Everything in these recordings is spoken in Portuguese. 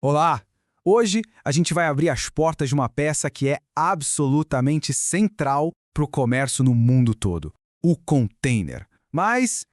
Olá! Hoje a gente vai abrir as portas de uma peça que é absolutamente central para o comércio no mundo todo: o container. Mas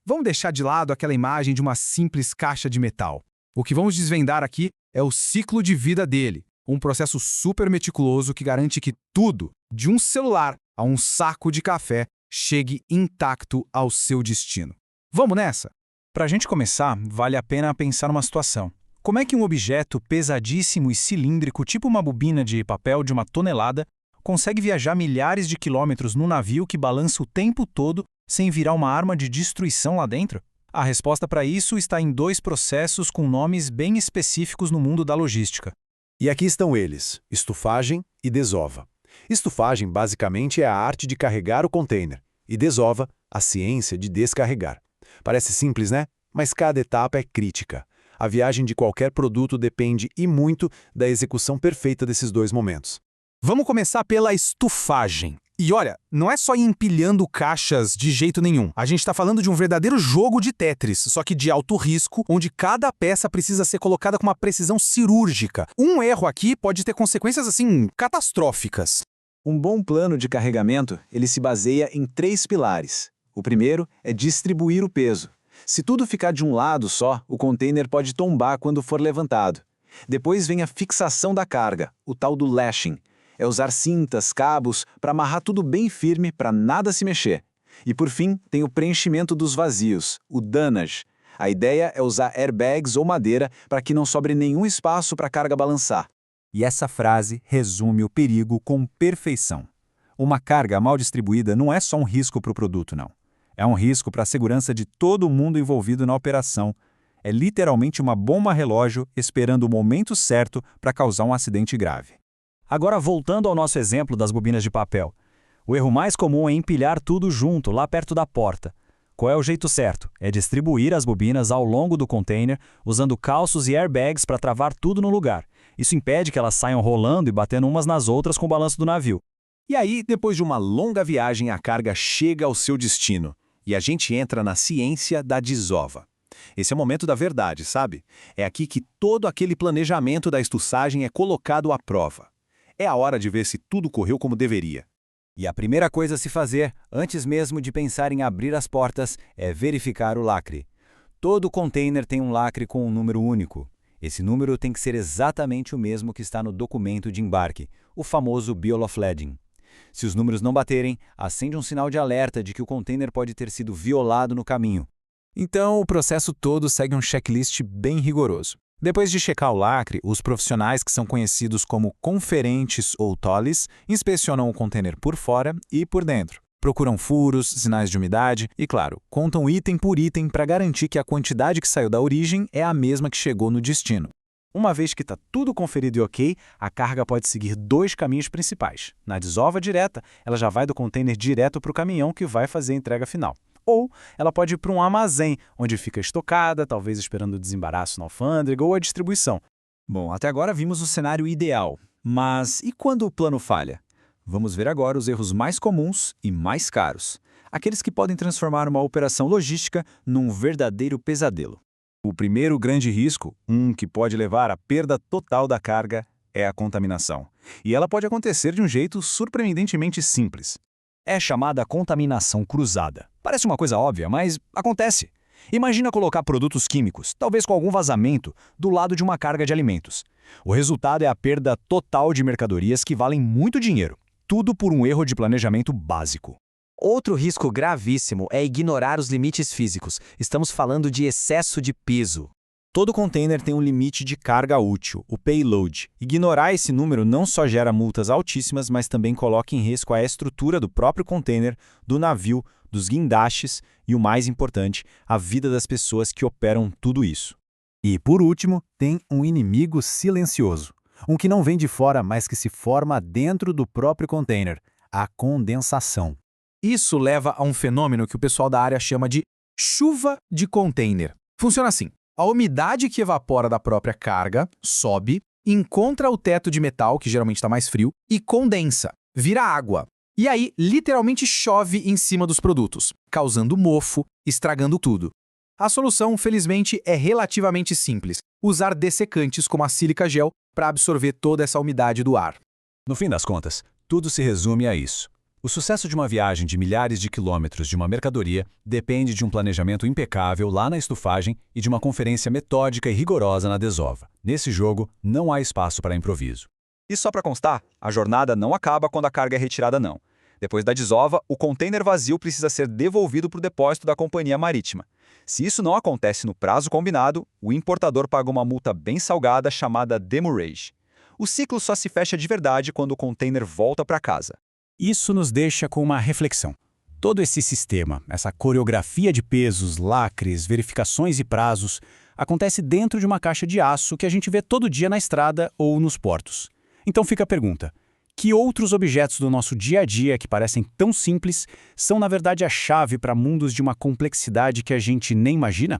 vamos deixar de lado aquela imagem de uma simples caixa de metal. O que vamos desvendar aqui é o ciclo de vida dele, um processo super meticuloso que garante que tudo, de um celular a um saco de café, chegue intacto ao seu destino. Vamos nessa? Para a gente começar, vale a pena pensar numa situação. Como é que um objeto pesadíssimo e cilíndrico, tipo uma bobina de papel de 1 tonelada, consegue viajar milhares de quilômetros num navio que balança o tempo todo sem virar uma arma de destruição lá dentro? A resposta para isso está em 2 processos com nomes bem específicos no mundo da logística. E aqui estão eles, estufagem e desova. Estufagem basicamente é a arte de carregar o container, e desova, a ciência de descarregar. Parece simples, né? Mas cada etapa é crítica. A viagem de qualquer produto depende e muito da execução perfeita desses 2 momentos. Vamos começar pela estufagem. E olha, não é só ir empilhando caixas de jeito nenhum. A gente está falando de um verdadeiro jogo de Tetris, só que de alto risco, onde cada peça precisa ser colocada com uma precisão cirúrgica. Um erro aqui pode ter consequências, assim, catastróficas. Um bom plano de carregamento, ele se baseia em 3 pilares. O primeiro é distribuir o peso. Se tudo ficar de um lado só, o container pode tombar quando for levantado. Depois vem a fixação da carga, o tal do lashing. É usar cintas, cabos, para amarrar tudo bem firme para nada se mexer. E por fim, tem o preenchimento dos vazios, o dunnage. A ideia é usar airbags ou madeira para que não sobre nenhum espaço para a carga balançar. E essa frase resume o perigo com perfeição. Uma carga mal distribuída não é só um risco para o produto, não. É um risco para a segurança de todo mundo envolvido na operação. É literalmente uma bomba relógio esperando o momento certo para causar um acidente grave. Agora, voltando ao nosso exemplo das bobinas de papel. O erro mais comum é empilhar tudo junto, lá perto da porta. Qual é o jeito certo? É distribuir as bobinas ao longo do container, usando calços e airbags para travar tudo no lugar. Isso impede que elas saiam rolando e batendo umas nas outras com o balanço do navio. E aí, depois de uma longa viagem, a carga chega ao seu destino. E a gente entra na ciência da desova. Esse é o momento da verdade, sabe? É aqui que todo aquele planejamento da estufagem é colocado à prova. É a hora de ver se tudo correu como deveria. E a primeira coisa a se fazer, antes mesmo de pensar em abrir as portas, é verificar o lacre. Todo container tem um lacre com um número único. Esse número tem que ser exatamente o mesmo que está no documento de embarque, o famoso Bill of Lading. Se os números não baterem, acende um sinal de alerta de que o container pode ter sido violado no caminho. Então, o processo todo segue um checklist bem rigoroso. Depois de checar o lacre, os profissionais que são conhecidos como conferentes ou tolis inspecionam o container por fora e por dentro. Procuram furos, sinais de umidade e, claro, contam item por item para garantir que a quantidade que saiu da origem é a mesma que chegou no destino. Uma vez que está tudo conferido e ok, a carga pode seguir 2 caminhos principais. Na desova direta, ela já vai do container direto para o caminhão que vai fazer a entrega final. Ou ela pode ir para um armazém, onde fica estocada, talvez esperando o desembaraço na alfândega ou a distribuição. Bom, até agora vimos o cenário ideal. Mas e quando o plano falha? Vamos ver agora os erros mais comuns e mais caros. Aqueles que podem transformar uma operação logística num verdadeiro pesadelo. O primeiro grande risco, que pode levar à perda total da carga, é a contaminação. E ela pode acontecer de um jeito surpreendentemente simples. É chamada contaminação cruzada. Parece uma coisa óbvia, mas acontece. Imagina colocar produtos químicos, talvez com algum vazamento, do lado de uma carga de alimentos. O resultado é a perda total de mercadorias que valem muito dinheiro. Tudo por um erro de planejamento básico. Outro risco gravíssimo é ignorar os limites físicos. Estamos falando de excesso de peso. Todo container tem um limite de carga útil, o payload. Ignorar esse número não só gera multas altíssimas, mas também coloca em risco a estrutura do próprio container, do navio, dos guindastes e, o mais importante, a vida das pessoas que operam tudo isso. E, por último, tem um inimigo silencioso. Um que não vem de fora, mas que se forma dentro do próprio container, a condensação. Isso leva a um fenômeno que o pessoal da área chama de chuva de container. Funciona assim: a umidade que evapora da própria carga sobe, encontra o teto de metal, que geralmente está mais frio, e condensa, vira água. E aí, literalmente chove em cima dos produtos, causando mofo, estragando tudo. A solução, felizmente, é relativamente simples: usar dessecantes como a sílica gel para absorver toda essa umidade do ar. No fim das contas, tudo se resume a isso. O sucesso de uma viagem de milhares de quilômetros de uma mercadoria depende de um planejamento impecável lá na estufagem e de uma conferência metódica e rigorosa na desova. Nesse jogo, não há espaço para improviso. E só para constar, a jornada não acaba quando a carga é retirada não. Depois da desova, o container vazio precisa ser devolvido para o depósito da companhia marítima. Se isso não acontece no prazo combinado, o importador paga uma multa bem salgada chamada demurrage. O ciclo só se fecha de verdade quando o container volta para casa. Isso nos deixa com uma reflexão. Todo esse sistema, essa coreografia de pesos, lacres, verificações e prazos, acontece dentro de uma caixa de aço que a gente vê todo dia na estrada ou nos portos. Então fica a pergunta: que outros objetos do nosso dia a dia que parecem tão simples são na verdade a chave para mundos de uma complexidade que a gente nem imagina?